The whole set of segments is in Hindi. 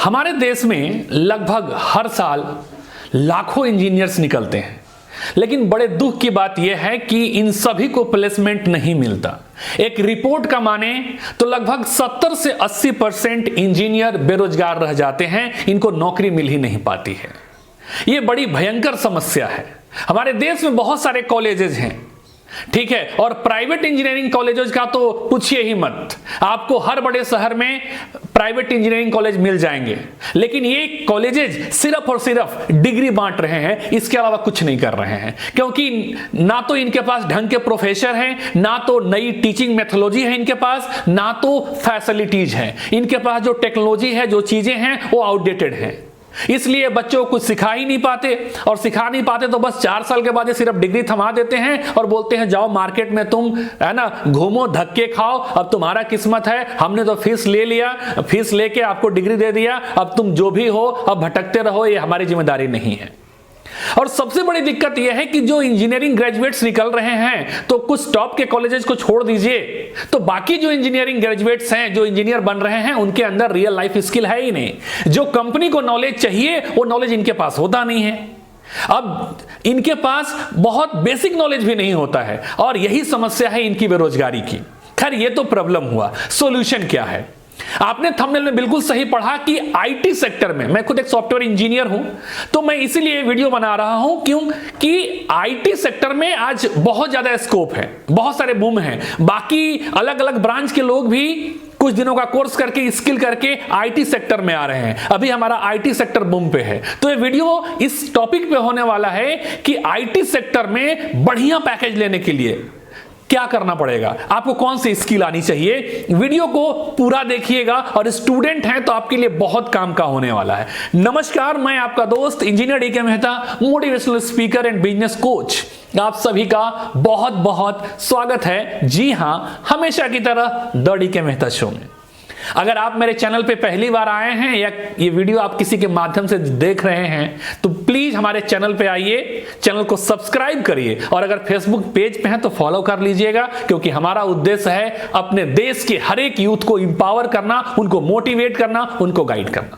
हमारे देश में लगभग हर साल लाखों इंजीनियर्स निकलते हैं, लेकिन बड़े दुख की बात यह है कि इन सभी को प्लेसमेंट नहीं मिलता। एक रिपोर्ट का माने तो लगभग 70 से 80% इंजीनियर बेरोजगार रह जाते हैं, इनको नौकरी मिल ही नहीं पाती है। यह बड़ी भयंकर समस्या है। हमारे देश में बहुत सारे कॉलेजेस हैं, ठीक है, और प्राइवेट इंजीनियरिंग कॉलेजेस का तो पूछिए ही मत। आपको हर बड़े शहर में प्राइवेट इंजीनियरिंग कॉलेज मिल जाएंगे, लेकिन ये कॉलेजेस सिर्फ और सिर्फ डिग्री बांट रहे हैं, इसके अलावा कुछ नहीं कर रहे हैं। क्योंकि ना तो इनके पास ढंग के प्रोफेसर हैं, ना तो नई टीचिंग मेथोडोलॉजी है इनके पास, ना तो फैसिलिटीज है। इनके पास जो टेक्नोलॉजी है, जो चीजें हैं, वो आउटडेटेड है। इसलिए बच्चों को कुछ सिखा ही नहीं पाते, और सिखा नहीं पाते तो बस 4 साल के बाद ये सिर्फ डिग्री थमा देते हैं और बोलते हैं जाओ मार्केट में तुम, है ना, घूमो, धक्के खाओ, अब तुम्हारा किस्मत है, हमने तो फीस ले लिया, फीस लेके आपको डिग्री दे दिया, अब तुम जो भी हो अब भटकते रहो, ये हमारी जिम्मेदारी नहीं है। और सबसे बड़ी दिक्कत यह है कि जो इंजीनियरिंग ग्रेजुएट्स निकल रहे हैं, तो कुछ टॉप के कॉलेजेस को छोड़ दीजिए, तो बाकी जो इंजीनियरिंग ग्रेजुएट्स हैं, जो इंजीनियर बन रहे हैं, उनके अंदर रियल लाइफ स्किल है ही नहीं। जो कंपनी को नॉलेज चाहिए वो नॉलेज इनके पास होता नहीं है। अब इनके पास बहुत बेसिक नॉलेज भी नहीं होता है, और यही समस्या है इनकी बेरोजगारी की। खैर, ये तो प्रॉब्लम हुआ, सॉल्यूशन क्या है? आपने थंबनेल में बिल्कुल सही पढ़ा कि आईटी सेक्टर में, मैं खुद एक सॉफ्टवेयर इंजीनियर हूं, तो मैं इसीलिए वीडियो बना रहा हूं क्योंकि आईटी सेक्टर में आज बहुत ज्यादा स्कोप है, बहुत सारे बूम हैं। बाकी अलग अलग ब्रांच के लोग भी कुछ दिनों का कोर्स करके, स्किल करके आईटी सेक्टर में आ रहे हैं। अभी हमारा आईटी सेक्टर बूम पे है, तो ये वीडियो इस टॉपिक पे होने वाला है कि आईटी सेक्टर में बढ़िया पैकेज लेने के लिए क्या करना पड़ेगा, आपको कौन सी स्किल आनी चाहिए। वीडियो को पूरा देखिएगा, और स्टूडेंट हैं तो आपके लिए बहुत काम का होने वाला है। नमस्कार, मैं आपका दोस्त engineer DK Mehta, motivational speaker and business coach. आप सभी का बहुत बहुत स्वागत है। जी हां, हमेशा की तरह द डीके मेहता शो में। अगर आप मेरे चैनल पे पहली बार आए हैं या ये वीडियो आप किसी के माध्यम से देख रहे हैं, तो प्लीज हमारे चैनल पे आइए, चैनल को सब्सक्राइब करिए, और अगर फेसबुक पेज पे हैं तो फॉलो कर लीजिएगा, क्योंकि हमारा उद्देश्य है अपने देश के हर एक यूथ को इंपावर करना, उनको मोटिवेट करना, उनको गाइड करना।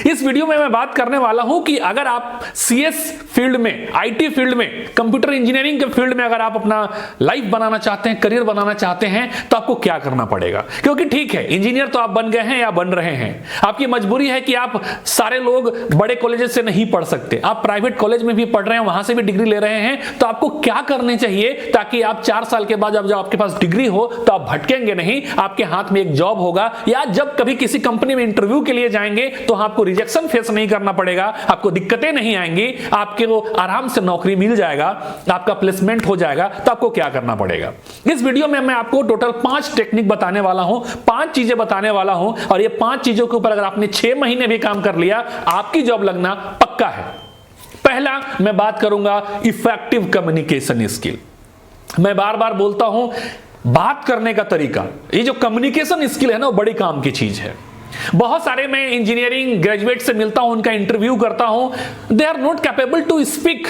इस वीडियो में मैं बात करने वाला हूं कि अगर आप सीएस फील्ड में, आईटी फील्ड में, कंप्यूटर इंजीनियरिंग के फील्ड में अगर आप अपना लाइफ बनाना चाहते हैं, करियर बनाना चाहते हैं, तो आपको क्या करना पड़ेगा। क्योंकि ठीक है, इंजीनियर तो आप बन गए हैं या बन रहे हैं, आपकी मजबूरी है कि आप सारे लोग बड़े कॉलेजेस से नहीं पढ़ सकते, आप प्राइवेट कॉलेज में भी पढ़ रहे हैं, वहां से भी डिग्री ले रहे हैं। तो आपको क्या करने चाहिए ताकि आप 4 साल के बाद जब आपके पास डिग्री हो तो आप भटकेंगे नहीं, आपके हाथ में एक जॉब होगा, या जब कभी किसी कंपनी में इंटरव्यू के लिए जाएंगे तो आपको रिजेक्शन फेस नहीं करना पड़ेगा, आपको दिक्कतें नहीं आएंगी, आपको आराम से नौकरी मिल जाएगा, आपका प्लेसमेंट हो जाएगा। तो आपको क्या करना पड़ेगा? इस वीडियो में मैं आपको टोटल 5 टेक्निक बताने वाला हूं, 5 चीजें बताने वाला हूं, और ये 5 चीजों के ऊपर अगर आपने 6 महीने भी काम कर लिया, आपकी जॉब लगना पक्का है। पहला मैं बात करूंगा इफेक्टिव कम्युनिकेशन स्किल। मैं बार बार बोलता हूं, बात करने का तरीका, ये जो कम्युनिकेशन स्किल है ना, वो बड़ी काम की चीज है। बहुत सारे मैं इंजीनियरिंग ग्रेजुएट से मिलता हूं, उनका इंटरव्यू करता हूं, they are not capable to speak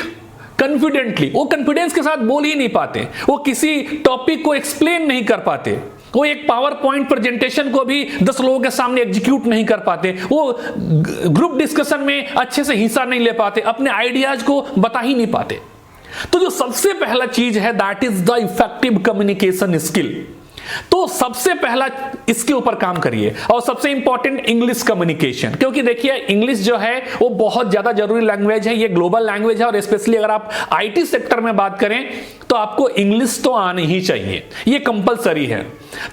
confidently. वो कॉन्फिडेंस के साथ बोल ही नहीं पाते, वो किसी टॉपिक को एक्सप्लेन नहीं कर पाते, वो एक पावर पॉइंट प्रेजेंटेशन को भी 10 लोगों के सामने एग्जीक्यूट नहीं कर पाते, वो ग्रुप डिस्कशन में अच्छे से हिस्सा नहीं ले पाते, अपने आइडियाज को बता ही नहीं पाते। तो जो सबसे पहला चीज है, that is the effective communication skill. तो सबसे पहला इसके ऊपर काम करिए, और सबसे इंपॉर्टेंट इंग्लिश कम्युनिकेशन। क्योंकि देखिए, इंग्लिश जो है वो बहुत ज्यादा जरूरी लैंग्वेज है, ये ग्लोबल लैंग्वेज है, और स्पेशली अगर आप आईटी सेक्टर में बात करें तो आपको इंग्लिश तो आनी ही चाहिए, ये कंपलसरी है।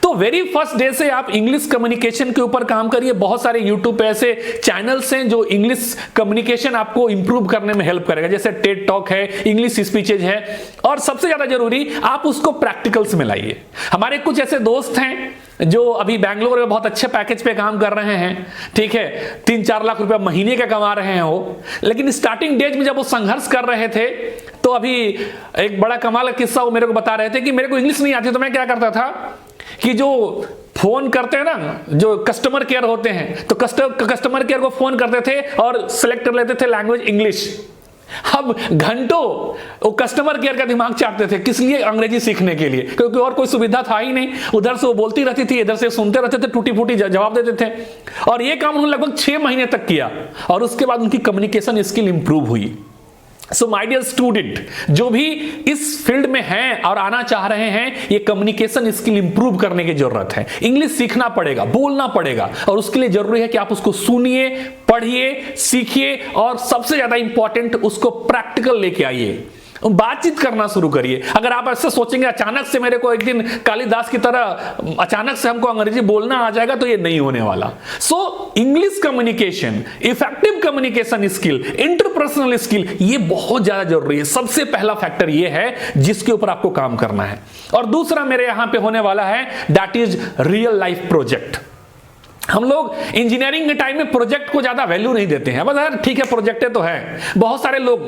तो वेरी फर्स्ट डे से आप इंग्लिश कम्युनिकेशन के ऊपर काम करिए। बहुत सारे यूट्यूब पे ऐसे चैनल्स हैं जो इंग्लिश कम्युनिकेशन आपको इंप्रूव करने में हेल्प करेगा, जैसे टेड टॉक है, इंग्लिश स्पीचेज है, और सबसे ज्यादा जरूरी आप उसको प्रैक्टिकल्स में लाइए। हमारे कुछ ऐसे दोस्त हैं जो अभी बैंगलोर में बहुत अच्छे पैकेज पे काम कर रहे हैं, ठीक है, 3-4 लाख रुपए महीने का कमा रहे हैं वो, लेकिन स्टार्टिंग डेज में जब वो संघर्ष कर रहे थे, तो अभी एक बड़ा कमाल का किस्सा वो मेरे को बता रहे थे कि मेरे को इंग्लिश नहीं आती, तो मैं क्या करता था कि जो फोन करते हैं ना, जो कस्टमर केयर होते हैं, तो कस्टमर केयर को फोन करते थे और सिलेक्ट कर लेते थे लैंग्वेज इंग्लिश। अब घंटों वो कस्टमर केयर का दिमाग चाटते थे, किस लिए? अंग्रेजी सीखने के लिए, क्योंकि और कोई सुविधा था ही नहीं। उधर से वो बोलती रहती थी, इधर से सुनते रहते थे, टूटी फूटी जवाब देते थे। और ये काम उन्होंने लगभग 6 महीने तक किया और उसके बाद उनकी कम्युनिकेशन स्किल इंप्रूव हुई। सो माय डियर स्टूडेंट, जो भी इस फील्ड में हैं और आना चाह रहे हैं, ये कम्युनिकेशन स्किल इंप्रूव करने की जरूरत है। इंग्लिश सीखना पड़ेगा, बोलना पड़ेगा, और उसके लिए जरूरी है कि आप उसको सुनिए, पढ़िए, सीखिए, और सबसे ज्यादा इंपॉर्टेंट उसको प्रैक्टिकल लेके आइए, बातचीत करना शुरू करिए। अगर आप ऐसे सोचेंगे अचानक से मेरे को एक दिन कालिदास की तरह अचानक से हमको अंग्रेजी बोलना आ जाएगा, तो ये नहीं होने वाला। So English communication, effective communication skill, interpersonal skill, ये बहुत ज्यादा जरूरी है। सबसे पहला फैक्टर ये है जिसके ऊपर आपको काम करना है। और दूसरा मेरे यहां पे होने वाला है, that is real life project. हम लोग इंजीनियरिंग के टाइम में प्रोजेक्ट को ज्यादा वैल्यू नहीं देते हैं, बस यार ठीक है प्रोजेक्ट है तो है। बहुत सारे लोग,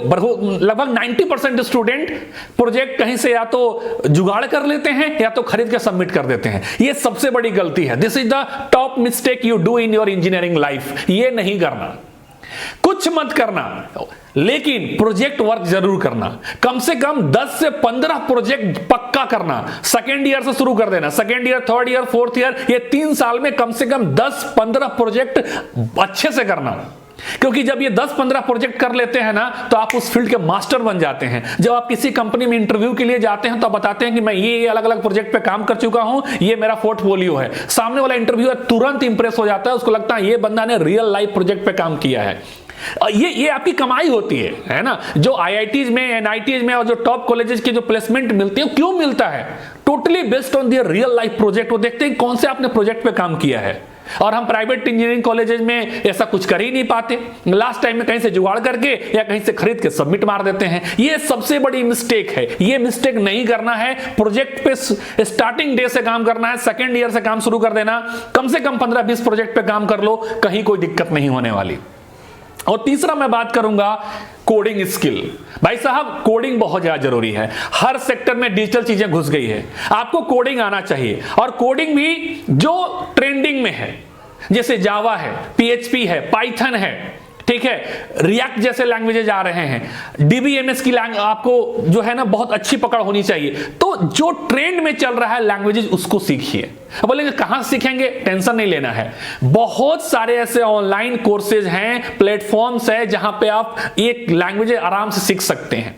लगभग 90% स्टूडेंट प्रोजेक्ट कहीं से या तो जुगाड़ कर लेते हैं या तो खरीद के सबमिट कर देते हैं। ये सबसे बड़ी गलती है। This is the top mistake you do in your engineering life. ये नहीं करना, कुछ मत करना, लेकिन प्रोजेक्ट वर्क जरूर करना। कम से कम 10 से 15 प्रोजेक्ट पक्का करना। सेकेंड ईयर से शुरू कर देना, second year, third year, fourth year, ये 3 साल में कम से कम 10-15 प्रोजेक्ट अच्छे से करना। क्योंकि जब ये 10-15 प्रोजेक्ट कर लेते हैं ना, तो आप उस फील्ड के मास्टर बन जाते हैं। जब आप किसी कंपनी में इंटरव्यू के लिए जाते हैं तो आप बताते हैं कि मैं ये अलग अलग प्रोजेक्ट पे काम कर चुका हूं, ये मेरा पोर्टफोलियो है। सामने वाला इंटरव्यूअर तुरंत इंप्रेस हो जाता है, उसको लगता है ये बंदा ने रियल लाइफ प्रोजेक्ट पे काम किया है। ये आपकी कमाई होती है ना। जो आईआईटीज में, एनआईटीज में और जो टॉप कॉलेजेस के जो प्लेसमेंट मिलती है, क्यों मिलता है? Totally based on their real life project. वो देखते हैं कौन से आपने प्रोजेक्ट पे काम किया है। और हम प्राइवेट इंजीनियरिंग कॉलेजेस में ऐसा कुछ कर ही नहीं पाते, लास्ट टाइम में कहीं से जुगाड़ करके या कहीं से खरीद के सबमिट मार देते हैं। ये सबसे बड़ी मिस्टेक है, ये मिस्टेक नहीं करना है। प्रोजेक्ट पे स्टार्टिंग डे से काम करना है, सेकेंड ईयर से काम शुरू कर देना। कम से कम 15-20 प्रोजेक्ट पे काम कर लो, कहीं कोई दिक्कत नहीं होने वाली। और तीसरा मैं बात करूंगा कोडिंग स्किल। भाई साहब, कोडिंग बहुत ज्यादा जरूरी है। हर सेक्टर में डिजिटल चीजें घुस गई है, आपको कोडिंग आना चाहिए। और कोडिंग भी जो ट्रेंडिंग में है, जैसे जावा है, पीएचपी है, पाइथन है, ठीक है, रिएक्ट जैसे लैंग्वेजेज आ रहे हैं, डीबीएमएस की आपको जो है ना बहुत अच्छी पकड़ होनी चाहिए। तो जो ट्रेंड में चल रहा है लैंग्वेजेज, उसको सीखिए। बोलेंगे कहां सीखेंगे? टेंशन नहीं लेना है, बहुत सारे ऐसे ऑनलाइन कोर्सेज हैं, प्लेटफॉर्म्स है, जहां पे आप एक लैंग्वेज आराम से सीख सकते हैं।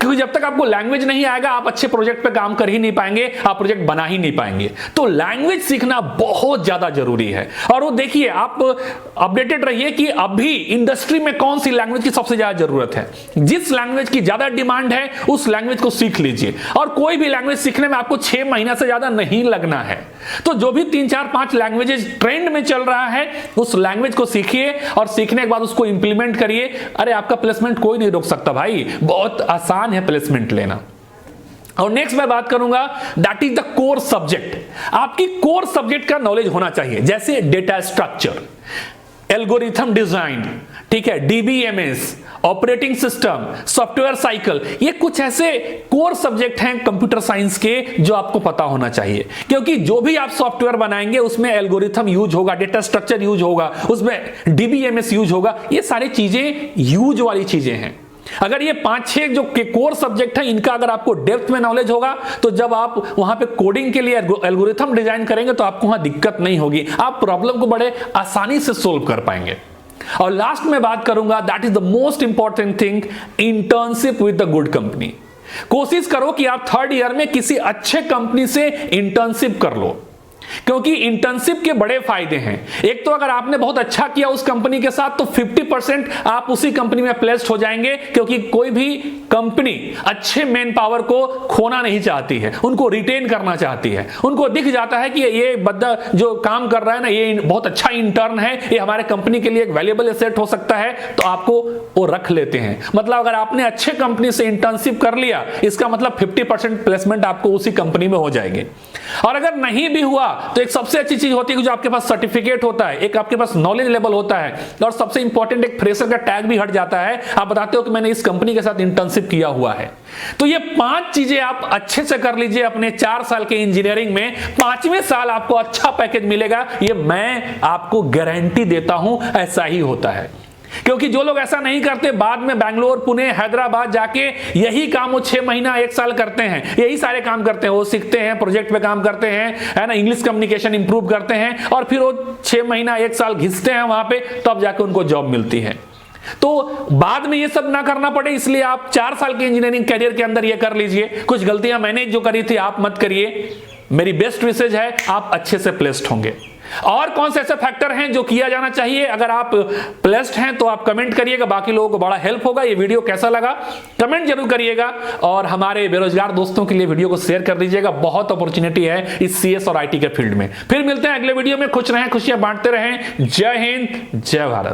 क्योंकि जब तक आपको लैंग्वेज नहीं आएगा, आप अच्छे प्रोजेक्ट पे काम कर ही नहीं पाएंगे, आप प्रोजेक्ट बना ही नहीं पाएंगे। तो लैंग्वेज सीखना बहुत ज्यादा जरूरी है। और वो देखिए, आप अपडेटेड रहिए कि अभी इंडस्ट्री में कौन सी लैंग्वेज की सबसे ज्यादा जरूरत है। जिस लैंग्वेज की ज्यादा डिमांड है, उस लैंग्वेज को सीख लीजिए। और कोई भी लैंग्वेज सीखने में आपको 6 महीना से ज्यादा नहीं लगना है। तो जो भी 3-4-5 लैंग्वेजेस ट्रेंड में चल रहा है, उस लैंग्वेज को सीखिए और सीखने के बाद उसको इंप्लीमेंट करिए। अरे आपका प्लेसमेंट कोई नहीं रोक सकता भाई, बहुत आसान है प्लेसमेंट लेना। और नेक्स्ट मैं बात करूंगा, that is the core subject. आपकी कोर सब्जेक्ट का नॉलेज होना चाहिए, जैसे डेटा स्ट्रक्चर, एल्गोरिथम डिजाइन, ठीक है, DBMS, operating system, software cycle. ये कुछ ऐसे कोर सब्जेक्ट हैं कंप्यूटर साइंस के जो आपको पता होना चाहिए। क्योंकि जो भी आप सॉफ्टवेयर बनाएंगे उसमें एल्गोरिथम यूज होगा, डेटा स्ट्रक्चर यूज होगा, उसमें डीबीएमएस यूज होगा। ये सारी चीजें यूज वाली चीजें हैं। अगर ये 5-6 जो के कोर सब्जेक्ट है, इनका अगर आपको डेप्थ में नॉलेज होगा, तो जब आप वहां पे कोडिंग के लिए एल्गोरिथम डिजाइन करेंगे तो आपको वहां दिक्कत नहीं होगी, आप प्रॉब्लम को बड़े आसानी से सोल्व कर पाएंगे। और लास्ट में बात करूंगा, that is the most important thing, internship with the good company. कोशिश करो कि आप 3rd ईयर में किसी अच्छे कंपनी से इंटर्नशिप कर लो, क्योंकि इंटर्नशिप के बड़े फायदे हैं। एक तो अगर आपने बहुत अच्छा किया उस कंपनी के साथ, तो 50% आप उसी कंपनी में प्लेस्ड हो जाएंगे। क्योंकि कोई भी कंपनी अच्छे मैन पावर को खोना नहीं चाहती है, उनको रिटेन करना चाहती है। उनको दिख जाता है कि ये बंदा जो काम कर रहा है ना, ये बहुत अच्छा इंटर्न है, ये हमारे कंपनी के लिए एक वैल्यूएबल एसेट हो सकता है, तो आपको वो रख लेते हैं। मतलब अगर आपने अच्छे कंपनी से इंटर्नशिप कर लिया, इसका मतलब 50% प्लेसमेंट आपको उसी कंपनी में हो जाएगी। और अगर नहीं भी हुआ तो एक सबसे अच्छी चीज होती है कि जो आपके पास सर्टिफिकेट होता है, एक आपके पास नॉलेज लेवल होता है, और सबसे इंपॉर्टेंट एक फ्रेशर का टैग भी हट जाता है। आप बताते हो कि मैंने इस कंपनी के साथ इंटर्नशिप किया हुआ है। तो ये 5 चीजें आप अच्छे से कर लीजिए अपने 4 साल के इंजीनियरिंग में। 5वें साल आपको अच्छा पैकेज मिलेगा, ये मैं आपको गारंटी देता हूं, ऐसा ही होता है। क्योंकि जो लोग ऐसा नहीं करते बाद में बैंगलोर, पुणे, हैदराबाद जाके यही काम वो 6 महीना 1 साल करते हैं, यही सारे काम करते हैं, वो सीखते हैं, प्रोजेक्ट पे काम करते हैं, है ना, इंग्लिश कम्युनिकेशन इंप्रूव करते हैं और फिर वो 6 महीना 1 साल घिसते हैं वहां पे, तब जाके उनको जॉब मिलती है। तो बाद में ये सब ना करना पड़े इसलिए आप 4 साल के इंजीनियरिंग करियर के अंदर ये कर लीजिए। कुछ गलतियां मैंने जो करी थी आप मत करिए। मेरी बेस्ट विशेज है आप अच्छे से प्लेस्ड होंगे। और कौन से ऐसे फैक्टर हैं जो किया जाना चाहिए, अगर आप प्लेस्ड हैं तो आप कमेंट करिएगा, बाकी लोगों को बड़ा हेल्प होगा। ये वीडियो कैसा लगा कमेंट जरूर करिएगा और हमारे बेरोजगार दोस्तों के लिए वीडियो को शेयर कर दीजिएगा। बहुत अपॉर्चुनिटी है इस CS और IT के फील्ड में। फिर मिलते हैं अगले वीडियो में। खुश रहें, खुशियां बांटते रहें। जय हिंद, जय भारत।